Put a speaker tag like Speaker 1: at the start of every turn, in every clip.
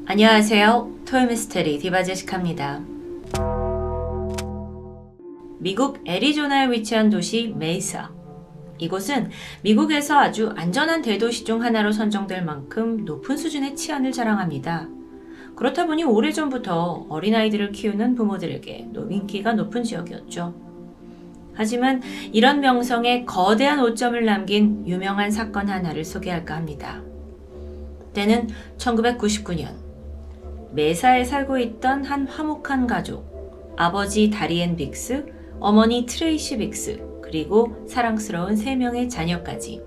Speaker 1: 안녕하세요. 토요미스테리 디바제시카입니다. 미국 애리조나에 위치한 도시 메이사. 이곳은 미국에서 아주 안전한 대도시 중 하나로 선정될 만큼 높은 수준의 치안을 자랑합니다. 그렇다 보니 오래전부터 어린아이들을 키우는 부모들에게 인기가 높은 지역이었죠. 하지만 이런 명성에 거대한 오점을 남긴 유명한 사건 하나를 소개할까 합니다. 때는 1999년 메사에 살고 있던 한 화목한 가족, 아버지 다리앤 빅스, 어머니 트레이시 빅스, 그리고 사랑스러운 3명의 자녀까지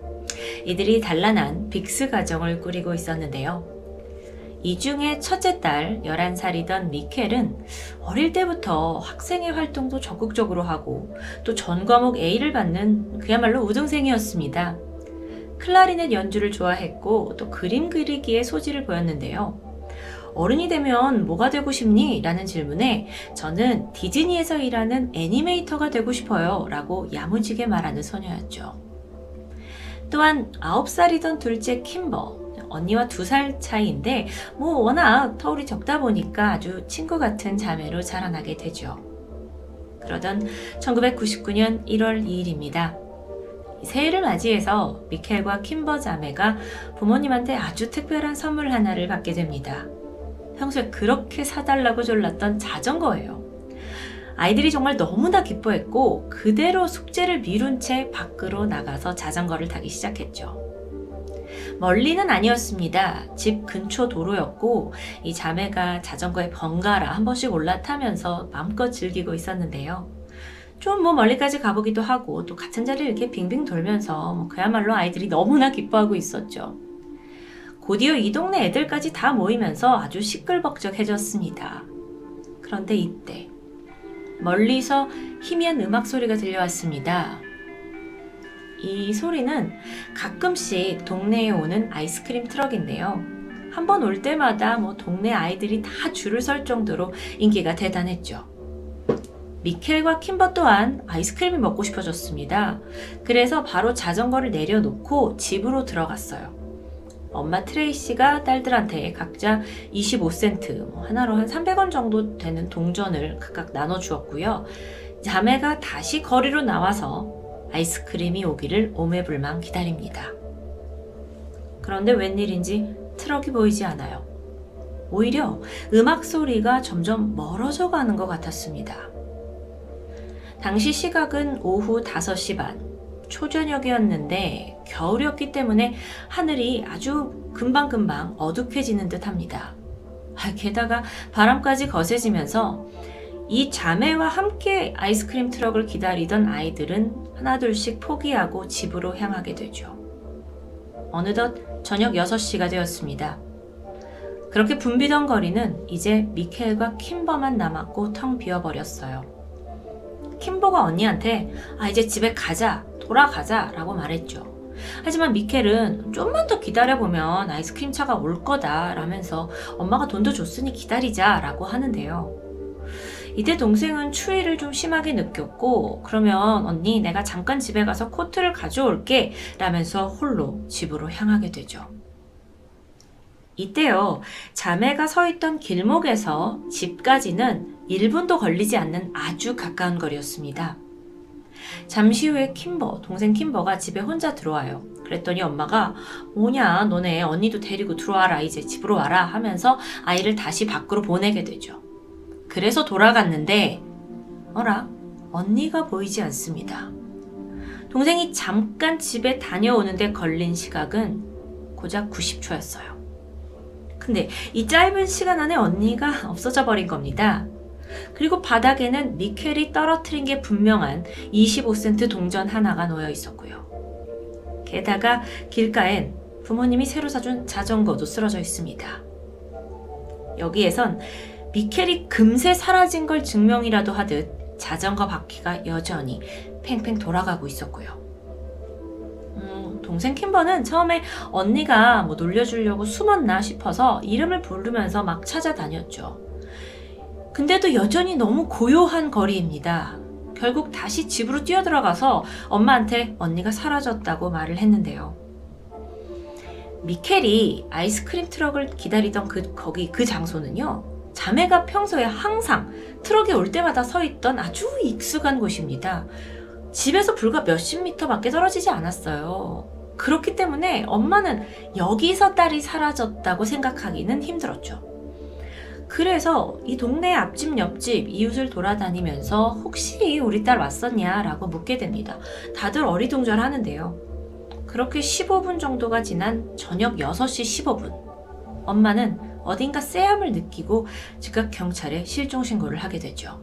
Speaker 1: 이들이 단란한 빅스 가정을 꾸리고 있었는데요. 이 중에 첫째 딸 11살이던 미켈은 어릴 때부터 학생회 활동도 적극적으로 하고 또 전 과목 A를 받는 그야말로 우등생이었습니다. 클라리넷 연주를 좋아했고 또 그림 그리기에 소질을 보였는데요. 어른이 되면 뭐가 되고 싶니? 라는 질문에 저는 디즈니에서 일하는 애니메이터가 되고 싶어요 라고 야무지게 말하는 소녀였죠. 또한 9살이던 둘째 킴버, 언니와 2살 차이인데 워낙 터울이 적다 보니까 아주 친구 같은 자매로 자라나게 되죠. 그러던 1999년 1월 2일입니다. 새해를 맞이해서 미켈과 킴버 자매가 부모님한테 아주 특별한 선물 하나를 받게 됩니다. 평소에 그렇게 사달라고 졸랐던 자전거예요. 아이들이 정말 너무나 기뻐했고 그대로 숙제를 미룬 채 밖으로 나가서 자전거를 타기 시작했죠. 멀리는 아니었습니다. 집 근처 도로였고 이 자매가 자전거에 번갈아 한 번씩 올라타면서 마음껏 즐기고 있었는데요. 좀 멀리까지 가보기도 하고 또 같은 자리를 이렇게 빙빙 돌면서 그야말로 아이들이 너무나 기뻐하고 있었죠. 곧이어 이 동네 애들까지 다 모이면서 아주 시끌벅적해졌습니다. 그런데 이때 멀리서 희미한 음악 소리가 들려왔습니다. 이 소리는 가끔씩 동네에 오는 아이스크림 트럭인데요. 한번 올 때마다 동네 아이들이 다 줄을 설 정도로 인기가 대단했죠. 미켈과 킴버 또한 아이스크림이 먹고 싶어졌습니다. 그래서 바로 자전거를 내려놓고 집으로 들어갔어요. 엄마 트레이시가 딸들한테 각자 25센트, 하나로 한 300원 정도 되는 동전을 각각 나눠주었고요. 자매가 다시 거리로 나와서 아이스크림이 오기를 오매불망 기다립니다. 그런데 웬일인지 트럭이 보이지 않아요. 오히려 음악 소리가 점점 멀어져 가는 것 같았습니다. 당시 시각은 오후 5시 반. 초저녁이었는데 겨울이었기 때문에 하늘이 아주 금방금방 어둑해지는 듯 합니다. 게다가 바람까지 거세지면서 이 자매와 함께 아이스크림 트럭을 기다리던 아이들은 하나둘씩 포기하고 집으로 향하게 되죠. 어느덧 저녁 6시가 되었습니다. 그렇게 붐비던 거리는 이제 미켈과 킴버만 남았고 텅 비어버렸어요. 킴버가 언니한테 이제 집에 가자, 돌아가자 라고 말했죠. 하지만 미켈은 좀만 더 기다려보면 아이스크림 차가 올 거다 라면서 엄마가 돈도 줬으니 기다리자 라고 하는데요. 이때 동생은 추위를 좀 심하게 느꼈고 그러면 언니 내가 잠깐 집에 가서 코트를 가져올게 라면서 홀로 집으로 향하게 되죠. 이때요, 자매가 서 있던 길목에서 집까지는 1분도 걸리지 않는 아주 가까운 거리였습니다. 잠시 후에 동생 킴버가 집에 혼자 들어와요. 그랬더니 엄마가 뭐냐 너네 언니도 데리고 들어와라 이제 집으로 와라 하면서 아이를 다시 밖으로 보내게 되죠. 그래서 돌아갔는데 언니가 보이지 않습니다. 동생이 잠깐 집에 다녀오는데 걸린 시각은 고작 90초였어요. 근데 이 짧은 시간 안에 언니가 없어져 버린 겁니다. 그리고 바닥에는 미켈이 떨어뜨린 게 분명한 25센트 동전 하나가 놓여 있었고요. 게다가 길가엔 부모님이 새로 사준 자전거도 쓰러져 있습니다. 여기에선 미켈이 금세 사라진 걸 증명이라도 하듯 자전거 바퀴가 여전히 팽팽 돌아가고 있었고요. 동생 킴버는 처음에 언니가 놀려주려고 숨었나 싶어서 이름을 부르면서 막 찾아다녔죠. 근데도 여전히 너무 고요한 거리입니다. 결국 다시 집으로 뛰어들어가서 엄마한테 언니가 사라졌다고 말을 했는데요. 미켈이 아이스크림 트럭을 기다리던 그 장소는요, 자매가 평소에 항상 트럭이 올 때마다 서 있던 아주 익숙한 곳입니다. 집에서 불과 몇십 미터밖에 떨어지지 않았어요. 그렇기 때문에 엄마는 여기서 딸이 사라졌다고 생각하기는 힘들었죠. 그래서 이 동네 앞집 옆집 이웃을 돌아다니면서 혹시 우리 딸 왔었냐 라고 묻게 됩니다. 다들 어리둥절하는데요. 그렇게 15분 정도가 지난 저녁 6시 15분, 엄마는 어딘가 쎄함을 느끼고 즉각 경찰에 실종 신고를 하게 되죠.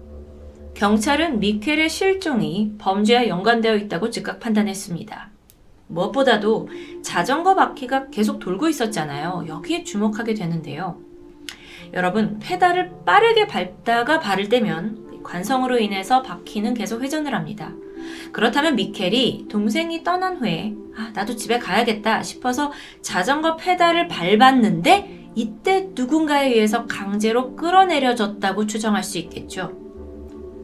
Speaker 1: 경찰은 미켈의 실종이 범죄와 연관되어 있다고 즉각 판단했습니다. 무엇보다도 자전거 바퀴가 계속 돌고 있었잖아요. 여기에 주목하게 되는데요. 여러분, 페달을 빠르게 밟다가 발을 떼면 관성으로 인해서 바퀴는 계속 회전을 합니다. 그렇다면 미켈이 동생이 떠난 후에 나도 집에 가야겠다 싶어서 자전거 페달을 밟았는데 이때 누군가에 의해서 강제로 끌어내려졌다고 추정할 수 있겠죠.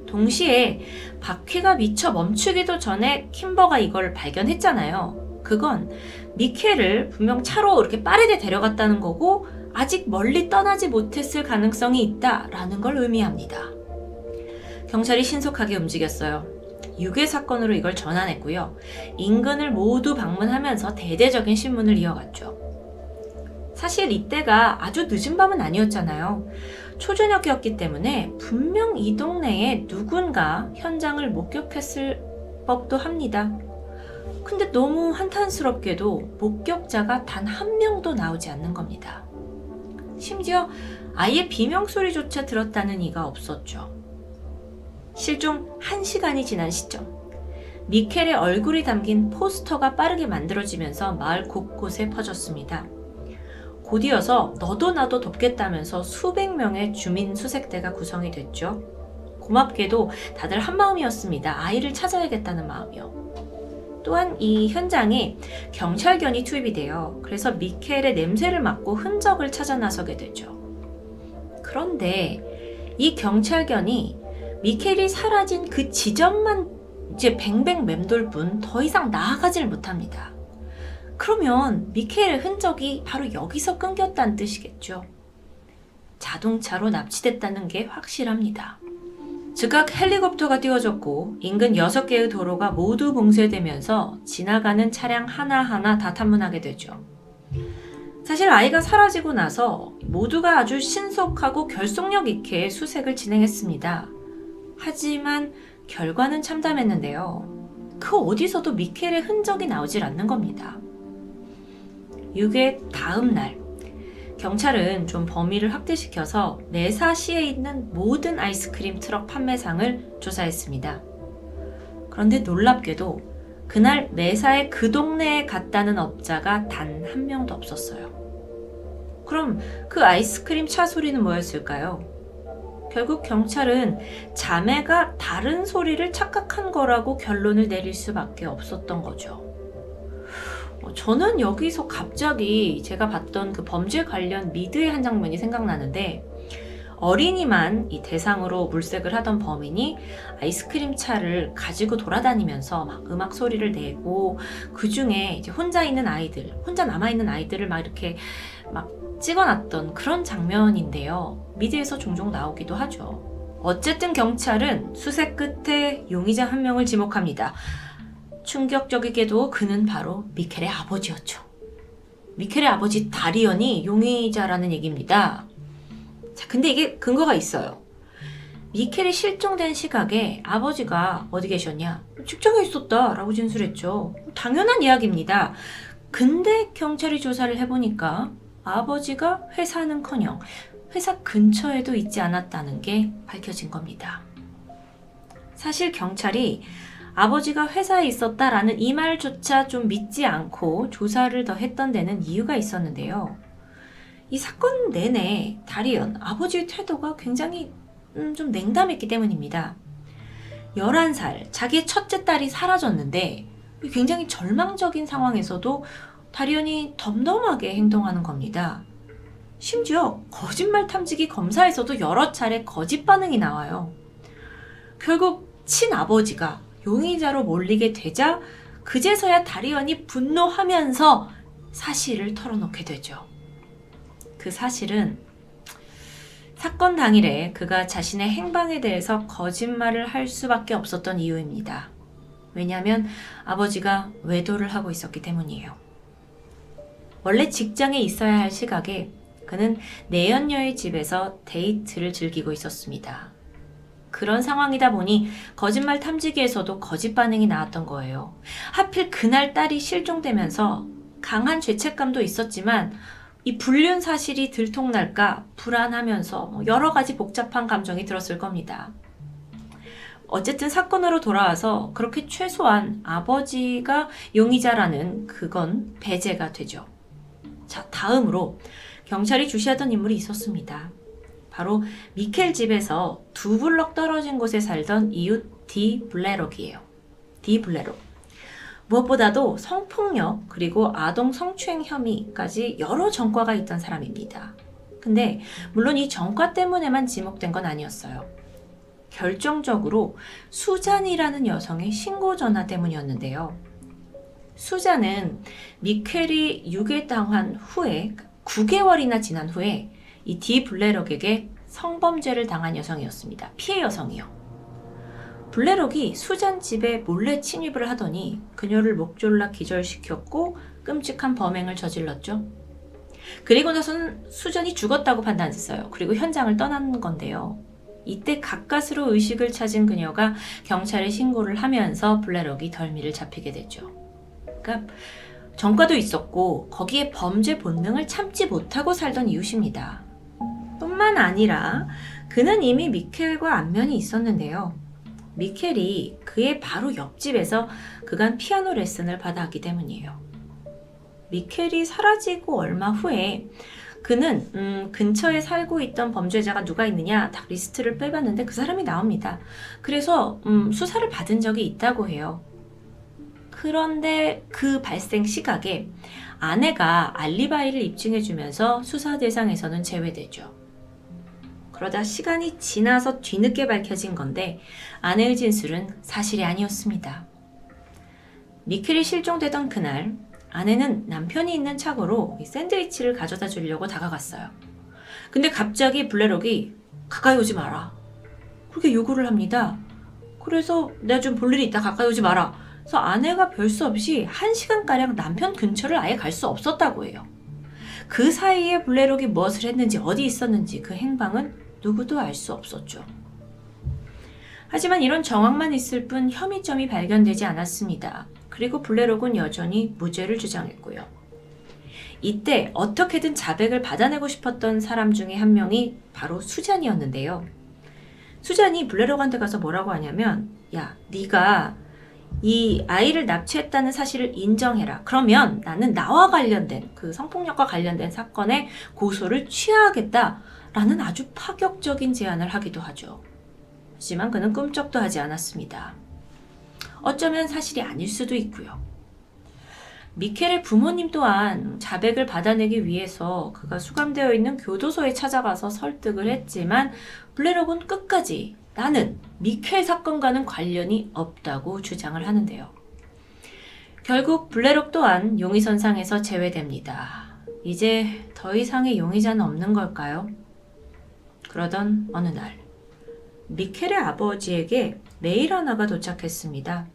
Speaker 1: 동시에 바퀴가 미처 멈추기도 전에 킴버가 이걸 발견했잖아요. 그건 미켈을 분명 차로 이렇게 빠르게 데려갔다는 거고 아직 멀리 떠나지 못했을 가능성이 있다라는 걸 의미합니다. 경찰이 신속하게 움직였어요. 유괴 사건으로 이걸 전환했고요. 인근을 모두 방문하면서 대대적인 신문을 이어갔죠. 사실 이때가 아주 늦은 밤은 아니었잖아요. 초저녁이었기 때문에 분명 이 동네에 누군가 현장을 목격했을 법도 합니다. 근데 너무 한탄스럽게도 목격자가 단 한 명도 나오지 않는 겁니다. 심지어 아예 비명소리조차 들었다는 이가 없었죠. 실종 1시간이 지난 시점, 미켈의 얼굴이 담긴 포스터가 빠르게 만들어지면서 마을 곳곳에 퍼졌습니다. 곧이어서 너도 나도 돕겠다면서 수백 명의 주민 수색대가 구성이 됐죠. 고맙게도 다들 한마음이었습니다. 아이를 찾아야겠다는 마음이요. 또한 이 현장에 경찰견이 투입이 돼요. 그래서 미켈의 냄새를 맡고 흔적을 찾아 나서게 되죠. 그런데 이 경찰견이 미켈이 사라진 그 지점만 이제 뱅뱅 맴돌 뿐 더 이상 나아가질 못합니다. 그러면 미켈의 흔적이 바로 여기서 끊겼다는 뜻이겠죠. 자동차로 납치됐다는 게 확실합니다. 즉각 헬리콥터가 띄워졌고 인근 6개의 도로가 모두 봉쇄되면서 지나가는 차량 하나하나 다 탐문하게 되죠. 사실 아이가 사라지고 나서 모두가 아주 신속하고 결속력 있게 수색을 진행했습니다. 하지만 결과는 참담했는데요. 그 어디서도 미켈의 흔적이 나오질 않는 겁니다. 유괴 다음 날, 경찰은 좀 범위를 확대시켜서 메사시에 있는 모든 아이스크림 트럭 판매상을 조사했습니다. 그런데 놀랍게도 그날 메사의 그 동네에 갔다는 업자가 단 한 명도 없었어요. 그럼 그 아이스크림 차 소리는 뭐였을까요? 결국 경찰은 자매가 다른 소리를 착각한 거라고 결론을 내릴 수밖에 없었던 거죠. 저는 여기서 갑자기 제가 봤던 그 범죄 관련 미드의 한 장면이 생각나는데, 어린이만 이 대상으로 물색을 하던 범인이 아이스크림 차를 가지고 돌아다니면서 막 음악 소리를 내고 그 중에 이제 혼자 남아있는 아이들을 막 이렇게 막 찍어놨던 그런 장면인데요. 미드에서 종종 나오기도 하죠. 어쨌든 경찰은 수색 끝에 용의자 한 명을 지목합니다. 충격적이게도 그는 바로 미켈의 아버지였죠. 미켈의 아버지 다리언이 용의자라는 얘기입니다. 자, 근데 이게 근거가 있어요. 미켈이 실종된 시각에 아버지가 어디 계셨냐? 직장에 있었다 라고 진술했죠. 당연한 이야기입니다. 근데 경찰이 조사를 해보니까 아버지가 회사는커녕 회사 근처에도 있지 않았다는 게 밝혀진 겁니다. 사실 경찰이 아버지가 회사에 있었다라는 이 말조차 좀 믿지 않고 조사를 더 했던 데는 이유가 있었는데요. 이 사건 내내 다리언 아버지의 태도가 굉장히 좀 냉담했기 때문입니다. 11살 자기의 첫째 딸이 사라졌는데 굉장히 절망적인 상황에서도 다리언이 덤덤하게 행동하는 겁니다. 심지어 거짓말 탐지기 검사에서도 여러 차례 거짓 반응이 나와요. 결국 친아버지가 용의자로 몰리게 되자 그제서야 다리언이 분노하면서 사실을 털어놓게 되죠. 그 사실은 사건 당일에 그가 자신의 행방에 대해서 거짓말을 할 수밖에 없었던 이유입니다. 왜냐하면 아버지가 외도를 하고 있었기 때문이에요. 원래 직장에 있어야 할 시각에 그는 내연녀의 집에서 데이트를 즐기고 있었습니다. 그런 상황이다 보니 거짓말 탐지기에서도 거짓 반응이 나왔던 거예요. 하필 그날 딸이 실종되면서 강한 죄책감도 있었지만 이 불륜 사실이 들통날까 불안하면서 여러 가지 복잡한 감정이 들었을 겁니다. 어쨌든 사건으로 돌아와서 그렇게 최소한 아버지가 용의자라는 그건 배제가 되죠. 자, 다음으로 경찰이 주시하던 인물이 있었습니다. 바로 미켈 집에서 2블럭 떨어진 곳에 살던 이웃 디 블레록이에요. 디 블레록. 무엇보다도 성폭력 그리고 아동 성추행 혐의까지 여러 전과가 있던 사람입니다. 근데 물론 이 전과 때문에만 지목된 건 아니었어요. 결정적으로 수잔이라는 여성의 신고 전화 때문이었는데요. 수잔은 미켈이 유괴당한 후에 9개월이나 지난 후에 이 디 블레록에게 성범죄를 당한 여성이었습니다. 피해 여성이요. 블레록이 수잔 집에 몰래 침입을 하더니 그녀를 목졸라 기절시켰고 끔찍한 범행을 저질렀죠. 그리고 나서는 수잔이 죽었다고 판단했어요. 그리고 현장을 떠난 건데요. 이때 가까스로 의식을 찾은 그녀가 경찰에 신고를 하면서 블레록이 덜미를 잡히게 되죠. 그러니까 전과도 있었고 거기에 범죄 본능을 참지 못하고 살던 이웃입니다. 뿐만 아니라 그는 이미 미켈과 안면이 있었는데요. 미켈이 그의 바로 옆집에서 그간 피아노 레슨을 받아왔기 때문이에요. 미켈이 사라지고 얼마 후에 그는 근처에 살고 있던 범죄자가 누가 있느냐 딱 리스트를 빼봤는데 그 사람이 나옵니다. 그래서 수사를 받은 적이 있다고 해요. 그런데 그 발생 시각에 아내가 알리바이를 입증해주면서 수사 대상에서는 제외되죠. 그러다 시간이 지나서 뒤늦게 밝혀진 건데 아내의 진술은 사실이 아니었습니다. 미켈이 실종되던 그날 아내는 남편이 있는 차고로 샌드위치를 가져다 주려고 다가갔어요. 근데 갑자기 블레록이 가까이 오지 마라 그렇게 요구를 합니다. 그래서 내가 좀 볼 일이 있다 가까이 오지 마라. 그래서 아내가 별 수 없이 1시간가량 남편 근처를 아예 갈 수 없었다고 해요. 그 사이에 블레록이 무엇을 했는지 어디 있었는지 그 행방은 누구도 알 수 없었죠. 하지만 이런 정황만 있을 뿐 혐의점이 발견되지 않았습니다. 그리고 블레록은 여전히 무죄를 주장했고요. 이때 어떻게든 자백을 받아내고 싶었던 사람 중에 한 명이 바로 수잔이었는데요. 수잔이 블레록한테 가서 뭐라고 하냐면 야, 네가 이 아이를 납치했다는 사실을 인정해라. 그러면 나는 나와 관련된 그 성폭력과 관련된 사건에 고소를 취하하겠다라는 아주 파격적인 제안을 하기도 하죠. 하지만 그는 꿈쩍도 하지 않았습니다. 어쩌면 사실이 아닐 수도 있고요. 미켈의 부모님 또한 자백을 받아내기 위해서 그가 수감되어 있는 교도소에 찾아가서 설득을 했지만 블레록은 끝까지 나는 미켈 사건과는 관련이 없다고 주장을 하는데요. 결국 블레록 또한 용의선상에서 제외됩니다. 이제 더 이상의 용의자는 없는 걸까요? 그러던 어느 날 미켈의 아버지에게 메일 하나가 도착했습니다.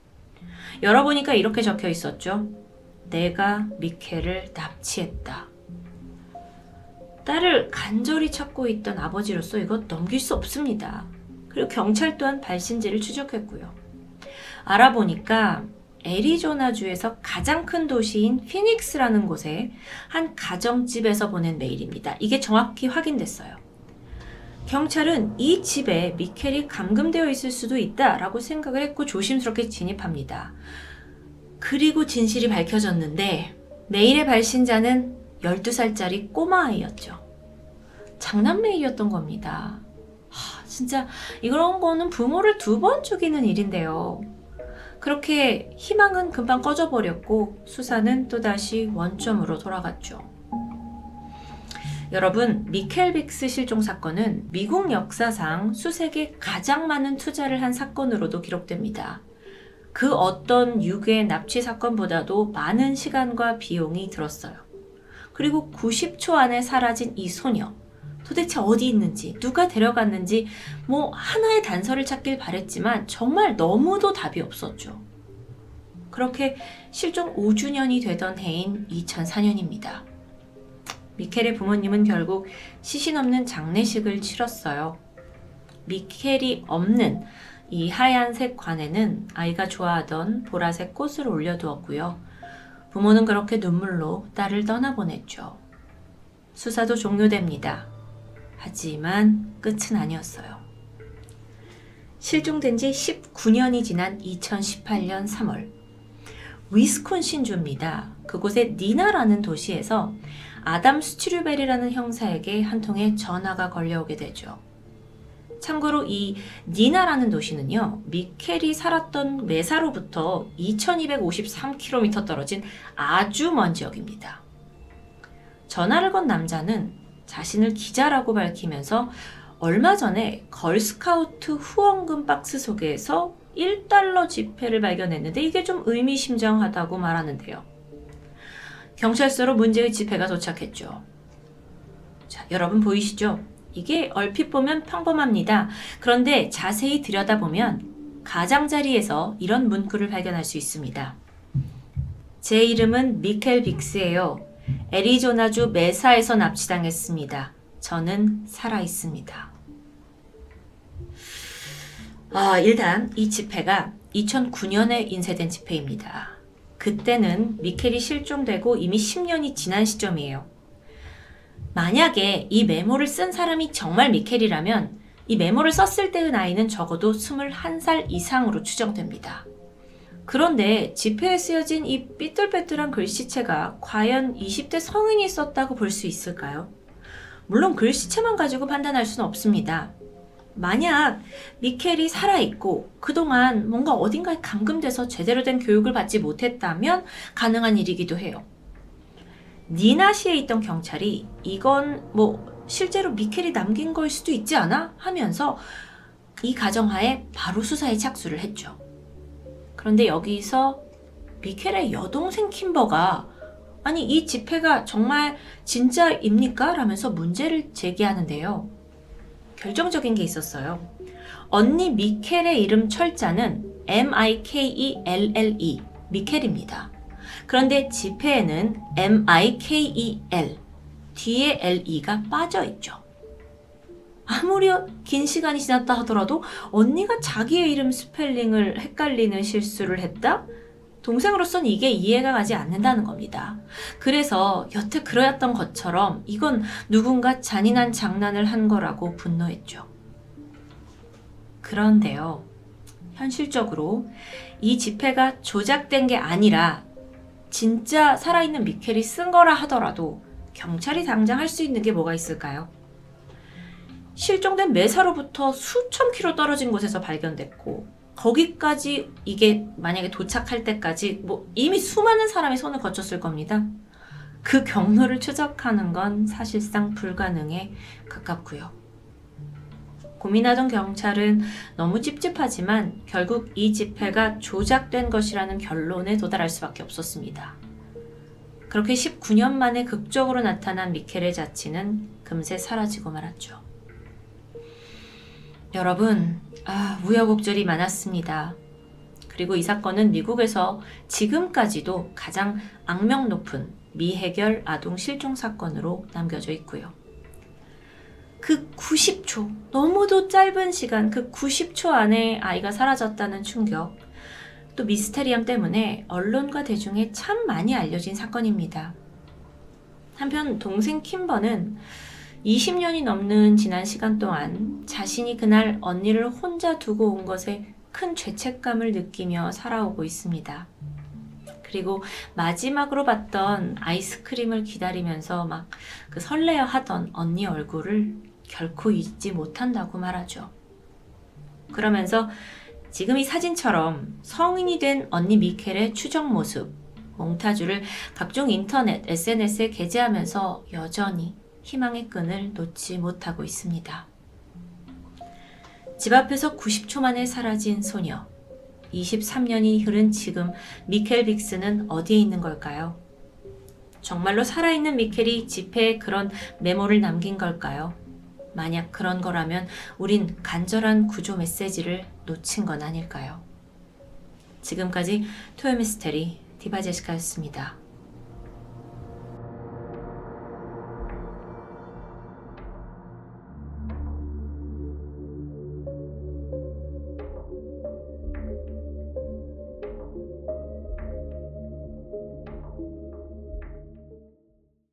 Speaker 1: 열어보니까 이렇게 적혀 있었죠. 내가 미켈을 납치했다. 딸을 간절히 찾고 있던 아버지로서 이것 넘길 수 없습니다. 그리고 경찰 또한 발신지를 추적했고요. 알아보니까 애리조나주에서 가장 큰 도시인 피닉스라는 곳에 한 가정집에서 보낸 메일입니다. 이게 정확히 확인됐어요. 경찰은 이 집에 미켈이 감금되어 있을 수도 있다라고 생각을 했고 조심스럽게 진입합니다. 그리고 진실이 밝혀졌는데 메일의 발신자는 12살짜리 꼬마아이였죠. 장난 메일이었던 겁니다. 진짜 이런 거는 부모를 2번 죽이는 일인데요. 그렇게 희망은 금방 꺼져버렸고 수사는 또다시 원점으로 돌아갔죠. 여러분, 미켈 빅스 실종 사건은 미국 역사상 수색에 가장 많은 투자를 한 사건으로도 기록됩니다. 그 어떤 유괴 납치 사건보다도 많은 시간과 비용이 들었어요. 그리고 90초 안에 사라진 이 소녀. 도대체 어디 있는지, 누가 데려갔는지 하나의 단서를 찾길 바랬지만 정말 너무도 답이 없었죠. 그렇게 실종 5주년이 되던 해인 2004년입니다. 미켈의 부모님은 결국 시신 없는 장례식을 치렀어요. 미켈이 없는 이 하얀색 관에는 아이가 좋아하던 보라색 꽃을 올려두었고요. 부모는 그렇게 눈물로 딸을 떠나보냈죠. 수사도 종료됩니다. 하지만 끝은 아니었어요. 실종된 지 19년이 지난 2018년 3월, 위스콘신주입니다. 그곳의 니나라는 도시에서 아담 스튜르벨이라는 형사에게 한 통의 전화가 걸려오게 되죠. 참고로 이 니나라는 도시는요, 미켈이 살았던 메사로부터 2253km 떨어진 아주 먼 지역입니다. 전화를 건 남자는 자신을 기자라고 밝히면서 얼마 전에 걸스카우트 후원금 박스 속에서 $1 지폐를 발견했는데 이게 좀 의미심장하다고 말하는데요. 경찰서로 문제의 지폐가 도착했죠. 자, 여러분 보이시죠? 이게 얼핏 보면 평범합니다. 그런데 자세히 들여다보면 가장자리에서 이런 문구를 발견할 수 있습니다. 제 이름은 미켈 빅스예요. 애리조나주 메사에서 납치당했습니다. 저는 살아있습니다. 일단 이 지폐가 2009년에 인쇄된 지폐입니다. 그때는 미켈이 실종되고 이미 10년이 지난 시점이에요. 만약에 이 메모를 쓴 사람이 정말 미켈이라면 이 메모를 썼을 때의 나이는 적어도 21살 이상으로 추정됩니다. 그런데 지폐에 쓰여진 이 삐뚤빼뚤한 글씨체가 과연 20대 성인이 썼다고 볼 수 있을까요? 물론 글씨체만 가지고 판단할 수는 없습니다. 만약 미켈이 살아있고 그동안 뭔가 어딘가에 감금돼서 제대로 된 교육을 받지 못했다면 가능한 일이기도 해요. 니나시에 있던 경찰이 이건 실제로 미켈이 남긴 거일 수도 있지 않아? 하면서 이 가정하에 바로 수사에 착수를 했죠. 그런데 여기서 미켈의 여동생 킴버가 아니 이 지폐가 정말 진짜입니까? 라면서 문제를 제기하는데요. 결정적인 게 있었어요. 언니 미켈의 이름 철자는 M-I-K-E-L-L-E 미켈입니다. 그런데 지폐에는 M-I-K-E-L 뒤에 L-E가 빠져있죠. 아무리 긴 시간이 지났다 하더라도 언니가 자기의 이름 스펠링을 헷갈리는 실수를 했다? 동생으로서는 이게 이해가 가지 않는다는 겁니다. 그래서 여태 그러했던 것처럼 이건 누군가 잔인한 장난을 한 거라고 분노했죠. 그런데요, 현실적으로 이 지폐가 조작된 게 아니라 진짜 살아있는 미켈이 쓴 거라 하더라도 경찰이 당장 할 수 있는 게 뭐가 있을까요? 실종된 메사로부터 수천 킬로 떨어진 곳에서 발견됐고 거기까지 이게 만약에 도착할 때까지 이미 수많은 사람이 손을 거쳤을 겁니다. 그 경로를 추적하는 건 사실상 불가능에 가깝고요. 고민하던 경찰은 너무 찝찝하지만 결국 이 지폐가 조작된 것이라는 결론에 도달할 수밖에 없었습니다. 그렇게 19년 만에 극적으로 나타난 미켈의 자취는 금세 사라지고 말았죠. 여러분, 우여곡절이 많았습니다. 그리고 이 사건은 미국에서 지금까지도 가장 악명 높은 미해결 아동 실종 사건으로 남겨져 있고요. 그 90초, 너무도 짧은 시간, 그 90초 안에 아이가 사라졌다는 충격, 또 미스테리함 때문에 언론과 대중에 참 많이 알려진 사건입니다. 한편 동생 킴버는 20년이 넘는 지난 시간 동안 자신이 그날 언니를 혼자 두고 온 것에 큰 죄책감을 느끼며 살아오고 있습니다. 그리고 마지막으로 봤던 아이스크림을 기다리면서 막 그 설레어 하던 언니 얼굴을 결코 잊지 못한다고 말하죠. 그러면서 지금 이 사진처럼 성인이 된 언니 미켈의 추정 모습, 몽타주를 각종 인터넷, SNS에 게재하면서 여전히 희망의 끈을 놓지 못하고 있습니다. 집 앞에서 90초 만에 사라진 소녀. 23년이 흐른 지금 미켈 빅스는 어디에 있는 걸까요? 정말로 살아있는 미켈이 지폐에 그런 메모를 남긴 걸까요? 만약 그런 거라면 우린 간절한 구조 메시지를 놓친 건 아닐까요? 지금까지 토요미스테리 디바제시카였습니다.